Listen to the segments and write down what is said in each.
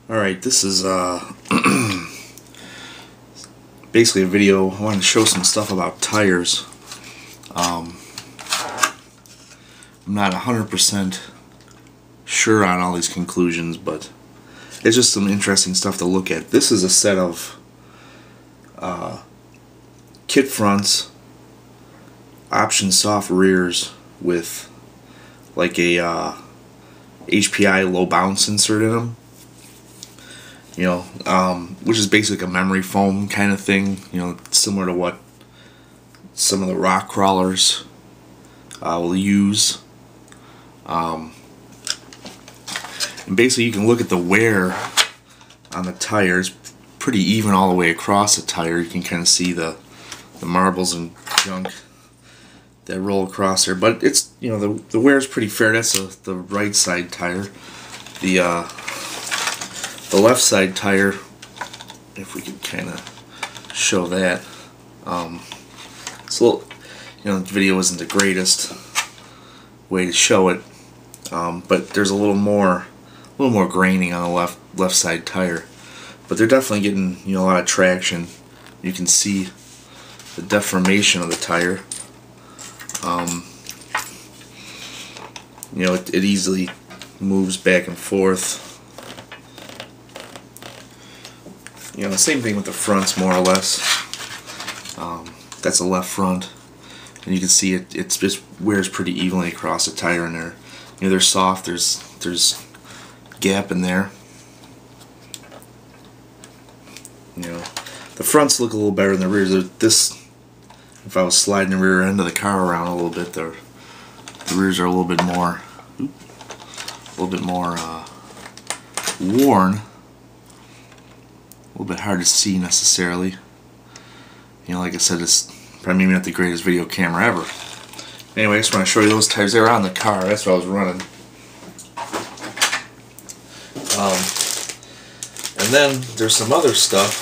Alright, this is basically a video. I wanted to show some stuff about tires. I'm not 100% sure on all these conclusions, but it's just some interesting stuff to look at. This is a set of kit fronts, option soft rears with like a HPI low bounce insert in them. You know, which is basically a memory foam kind of thing, you know, similar to what some of the rock crawlers will use. And basically you can look at the wear on the tires, pretty even all the way across the tire. You can kind of see the marbles and junk that roll across there, but it's, you know, the wear is pretty fair. That's the right side tire. The left side tire, if we could kind of show that, it's a little, you know, the video isn't the greatest way to show it, but there's a little more graining on the left side tire, but they're definitely getting, you know, a lot of traction. You can see the deformation of the tire. You know, it easily moves back and forth. You know, the same thing with the fronts, more or less. That's the left front, and you can see it just wears pretty evenly across the tire in there. You know, they're soft. There's gap in there. You know, the fronts look a little better than the rears. If I was sliding the rear end of the car around a little bit, the rears are a little bit more worn. A little bit hard to see necessarily. You know, like I said, it's probably maybe not the greatest video camera ever. Anyway, I just want to show you those tires. They're on the car. That's what I was running. And then there's some other stuff.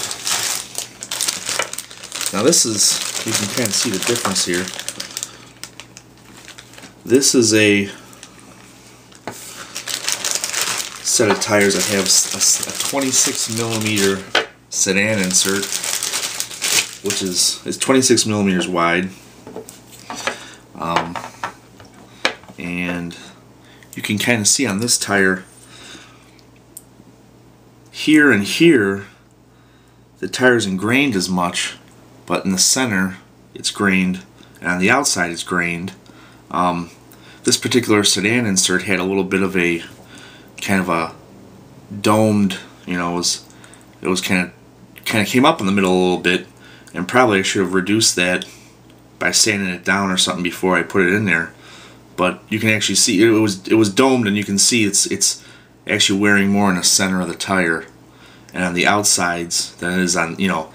Now this is, you can kind of see the difference here. This is a set of tires that have a 26mm sedan insert, which is 26 millimeters wide, and you can kind of see on this tire here and here the tire isn't grained as much, but in the center it's grained and on the outside it's grained. This particular sedan insert had a little bit of a kind of a domed, you know, it was kind of came up in the middle a little bit, and probably I should have reduced that by sanding it down or something before I put it in there. But you can actually see it was domed, and you can see it's actually wearing more in the center of the tire and on the outsides than it is on, you know,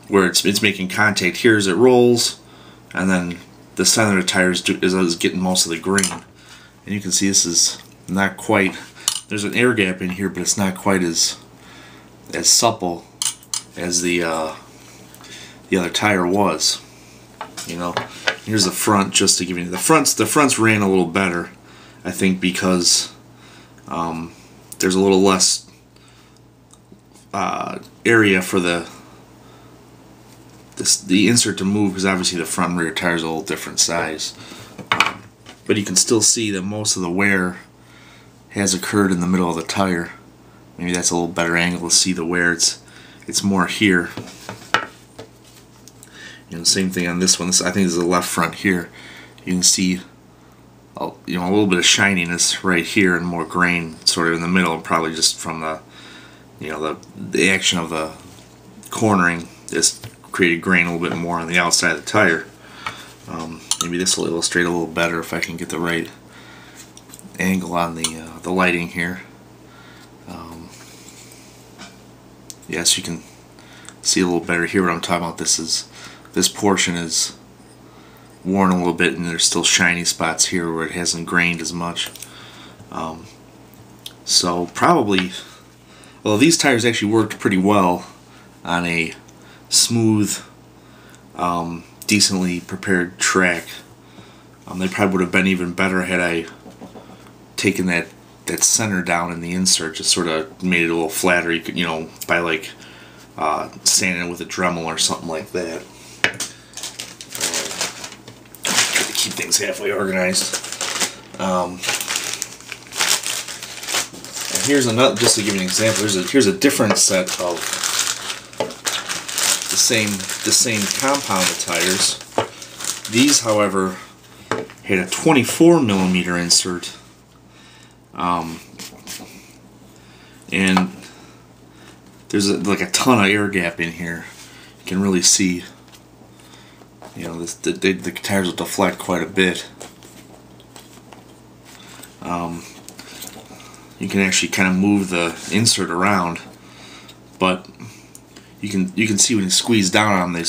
where it's making contact here as it rolls, and then the center of the tire is getting most of the grain. And you can see this is not quite, there's an air gap in here, but it's not quite as supple as the other tire was. You know, here's the front, just to give you the fronts ran a little better, I think, because there's a little less area for the insert to move, because obviously the front and rear tires are a little different size. But you can still see that most of the wear has occurred in the middle of the tire. Maybe that's a little better angle to see the wear. It's more here. You know, same thing on this one. I think this is the left front here. You can see, you know, a little bit of shininess right here and more grain sort of in the middle, probably just from the, you know, the action of the cornering just created grain a little bit more on the outside of the tire. Maybe this will illustrate a little better if I can get the right angle on the lighting here. Yes, you can see a little better here what I'm talking about. This portion is worn a little bit, and there's still shiny spots here where it hasn't grained as much. So probably, well, these tires actually worked pretty well on a smooth, decently prepared track. They probably would have been even better had I taken that that center down in the insert just sort of made it a little flatter. You could, you know, by like sanding it with a Dremel or something like that. Try to keep things halfway organized. And here's another, just to give you an example. Here's a different set of the same compound of tires. These, however, had a 24mm insert, and there's like a ton of air gap in here. You can really see, you know, the tires will deflect quite a bit. You can actually kind of move the insert around, but you can see when you squeeze down on them,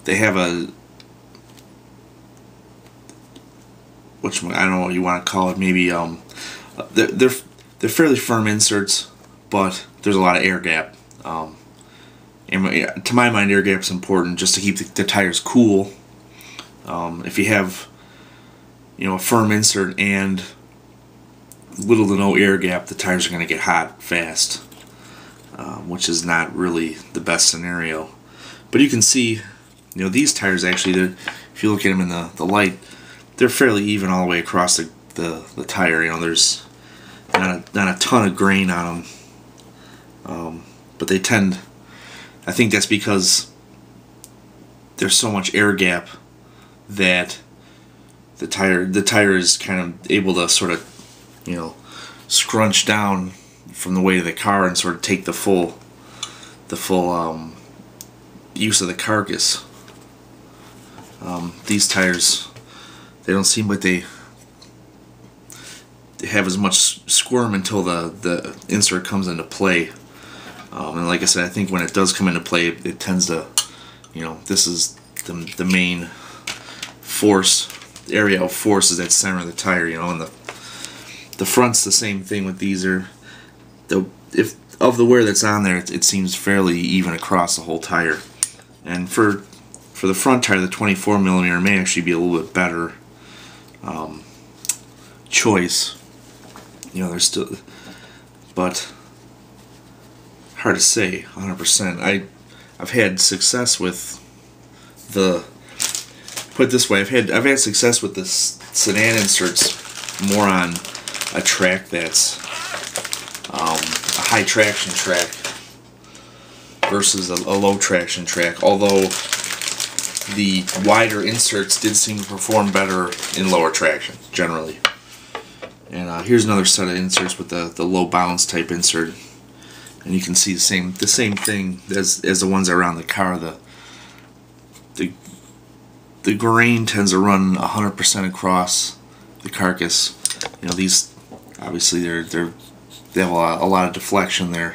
they have a, I don't know what you want to call it, maybe they're fairly firm inserts, but there's a lot of air gap. And to my mind, air gap is important just to keep the tires cool. If you have, you know, a firm insert and little to no air gap, the tires are going to get hot fast, which is not really the best scenario. But you can see, you know, these tires actually, if you look at them in the light, they're fairly even all the way across the tire. You know, there's not a ton of grain on them, but they tend, I think that's because there's so much air gap that the tire is kind of able to sort of, you know, scrunch down from the weight of the car and sort of take the full use of the carcass. These tires, they don't seem like they have as much squirm until the insert comes into play. And like I said, I think when it does come into play, it tends to, you know, this is the main force, area of force is that center of the tire, you know, and the front's the same thing with these. If of the wear that's on there, it seems fairly even across the whole tire. And for the front tire, the 24mm may actually be a little bit better choice. You know, there's still, but hard to say 100%. I've had success with put it this way, I've had success with the sedan inserts more on a track that's a high traction track versus a low traction track, although the wider inserts did seem to perform better in lower traction generally. And here's another set of inserts with the low bounce type insert, and you can see the same thing as the ones that are on the car. The grain tends to run 100% across the carcass. You know, these obviously they have a lot of deflection there.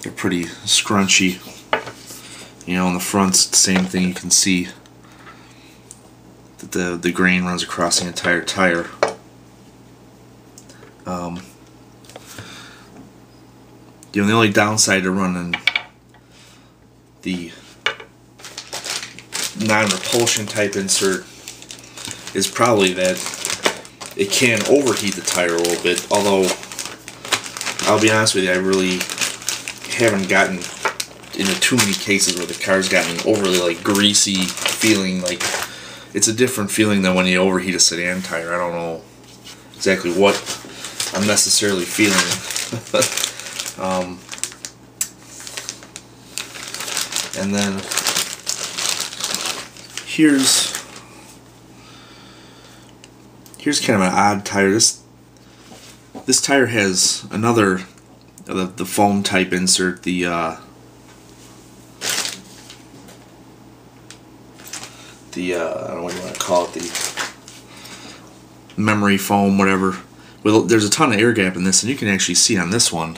They're pretty scrunchy. You know, on the front's the same thing. You can see that the grain runs across the entire tire. You know, the only downside to running the non-repulsion type insert is probably that it can overheat the tire a little bit, although I'll be honest with you, I really haven't gotten into too many cases where the car's gotten overly like greasy feeling. Like, it's a different feeling than when you overheat a sedan tire. I don't know exactly what I'm necessarily feeling. And then here's kind of an odd tire. This tire has another the foam type insert, the I don't know what you want to call it, the memory foam, whatever. Well, there's a ton of air gap in this, and you can actually see on this one.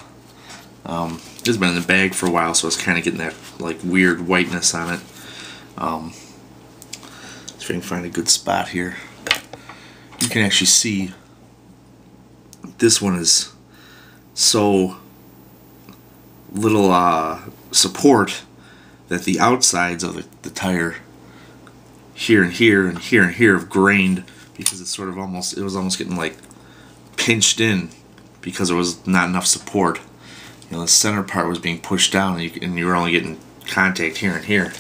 It's been in the bag for a while, so it's kind of getting that like weird whiteness on it. If I can find a good spot here, you can actually see this one is so little support that the outsides of the tire here and here and here and here have grained, because it's sort of it was almost getting like pinched in because there was not enough support. You know, the center part was being pushed down, and you were only getting contact here and here.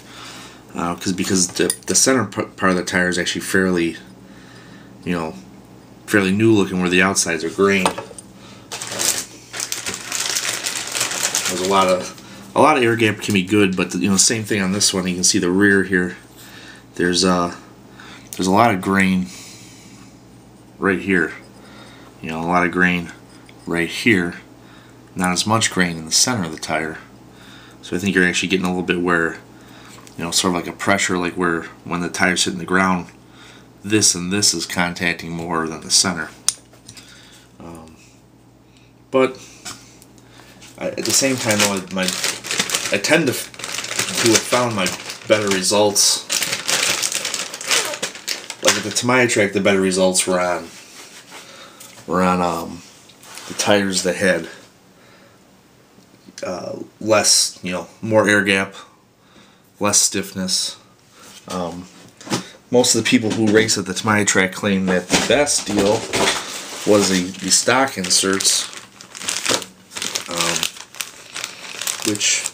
Because the center part of the tire is actually fairly, you know, fairly new looking, where the outsides are grained. There's a lot of air gap can be good, but you know, same thing on this one. You can see the rear here. There's a lot of grain right here. You know, a lot of grain right here. Not as much grain in the center of the tire. So I think you're actually getting a little bit where, you know, sort of like a pressure, like where when the tire's hitting the ground, this and this is contacting more than the center. But at the same time, though, I tend to have found my better results. Like at the Tamiya track, the better results were on the tires that had less, you know, more air gap, less stiffness. Most of the people who race at the Tamiya track claim that the best deal was the stock inserts, which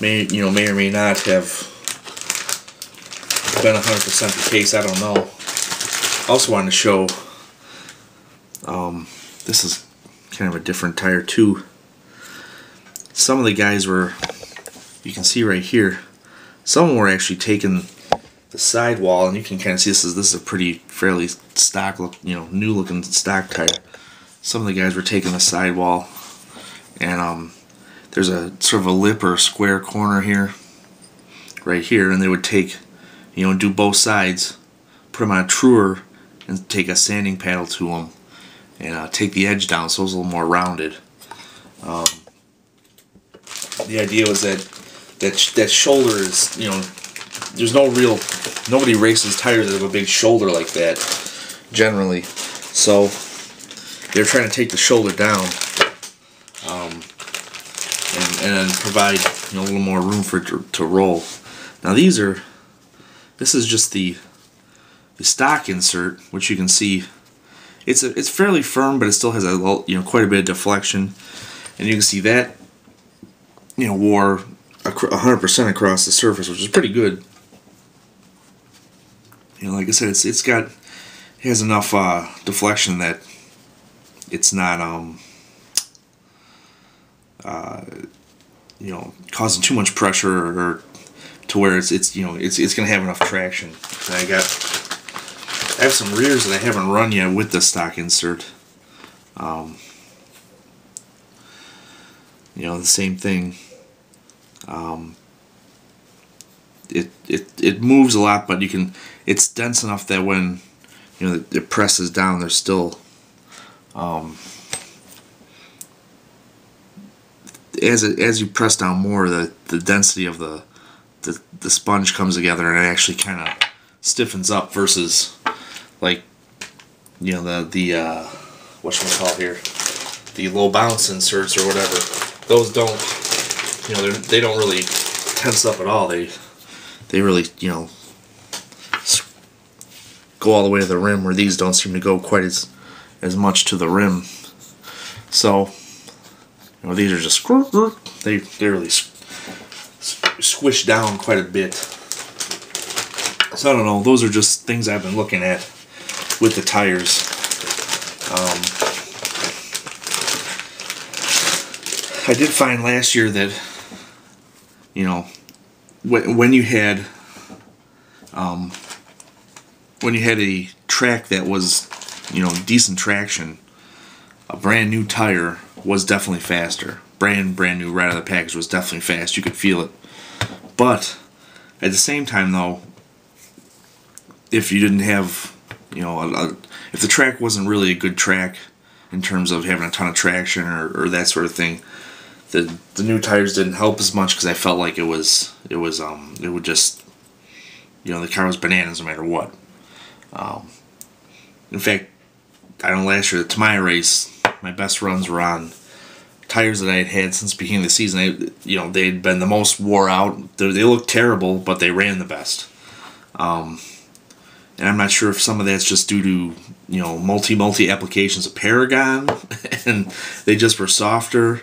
may or may not have been 100% the case. I don't know. I also wanted to show. This is kind of a different tire too. Some of the guys were, you can see right here, some of them were actually taking the sidewall, and you can kind of see this is a pretty fairly stock look, you know, new looking stock tire. Some of the guys were taking the sidewall, and there's a sort of a lip or a square corner here, right here, and they would take, you know, do both sides, put them on a truer, and take a sanding paddle to them, and take the edge down so it was a little more rounded. The idea was that shoulder is, you know, there's nobody races tires that have a big shoulder like that generally, so they're trying to take the shoulder down, and then provide, you know, a little more room for it to roll. Now this is just the stock insert, which you can see it's fairly firm, but it still has quite a bit of deflection, and you can see that, you know, wore 100% across the surface, which is pretty good. You know, like I said, it has enough deflection that it's not you know, causing too much pressure, or to where it's you know, it's gonna have enough traction. And I have some rears that I haven't run yet with the stock insert. You know, the same thing. It moves a lot, but it's dense enough that when, you know, it presses down, there's still as you press down more, the density of the sponge comes together, and it actually kind of stiffens up, versus like, you know, the whatchamacallit here, the low bounce inserts or whatever. Those don't, you know, they don't really tense up at all. They really, you know, go all the way to the rim, where these don't seem to go quite as much to the rim. So, you know, these are just, they really squish down quite a bit. So I don't know, those are just things I've been looking at with the tires. I did find last year that, you know, when you had a track that was, you know, decent traction, a brand new tire was definitely faster. Brand new right out of the package was definitely fast. You could feel it. But at the same time, though, if you didn't have, you know, if the track wasn't really a good track in terms of having a ton of traction or that sort of thing, the new tires didn't help as much, because I felt like it would just, you know, the car was bananas no matter what. In fact, I know last year, the Tamiya race, my best runs were on tires that I had since the beginning of the season. You know, they'd been the most wore out. They looked terrible, but they ran the best. and I'm not sure if some of that's just due to, you know, multi applications of Paragon and they just were softer,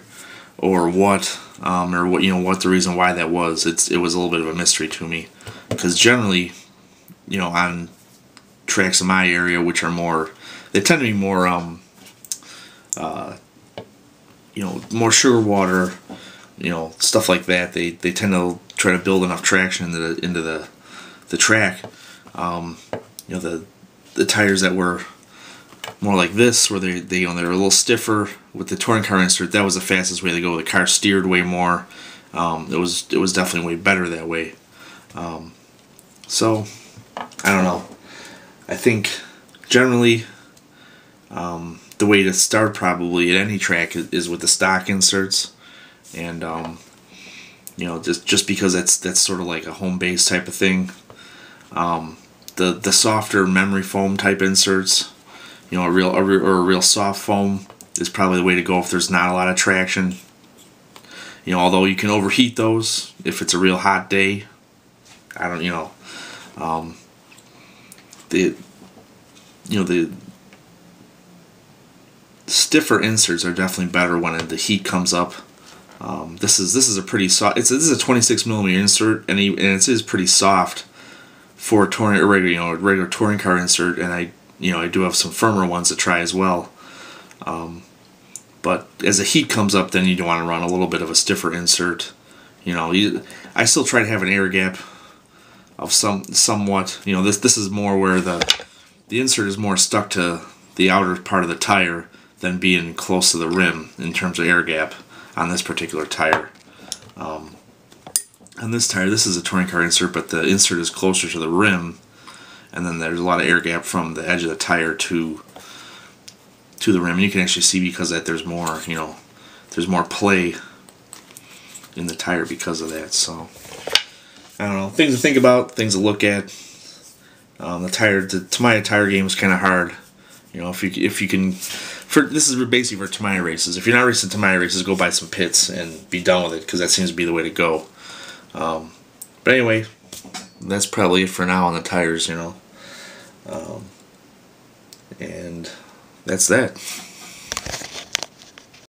or what, you know, what the reason why that was. It was a little bit of a mystery to me, because generally, you know, on tracks in my area, which are more, they tend to be more you know, more sugar water, you know, stuff like that. They tend to try to build enough traction into the track. You know, the tires that were more like this, where they you know, they're a little stiffer with the touring car insert. That was the fastest way to go. The car steered way more. It was definitely way better that way. So I don't know. I think generally the way to start probably at any track is with the stock inserts, and you know, just because that's sort of like a home base type of thing. The softer memory foam type inserts, you know, a real soft foam is probably the way to go if there's not a lot of traction. You know, although you can overheat those if it's a real hot day. I don't, you know, the stiffer inserts are definitely better when the heat comes up. This is a pretty soft. This is a 26mm insert, and it is pretty soft for a regular touring car insert. And I do have some firmer ones to try as well. But as the heat comes up, then you do want to run a little bit of a stiffer insert. You know, I still try to have an air gap of somewhat. You know, this is more where the insert is more stuck to the outer part of the tire than being close to the rim in terms of air gap on this particular tire. On this tire, this is a touring car insert, but the insert is closer to the rim, and then there's a lot of air gap from the edge of the tire to the rim. And you can actually see because that there's more, you know, there's more play in the tire because of that. So I don't know, things to think about, things to look at. The Tamiya tire game is kind of hard. You know, if you can, this is basically for Tamiya races. If you're not racing Tamiya races, go buy some pits and be done with it, because that seems to be the way to go. But anyway, that's probably it for now on the tires, you know. And that's that.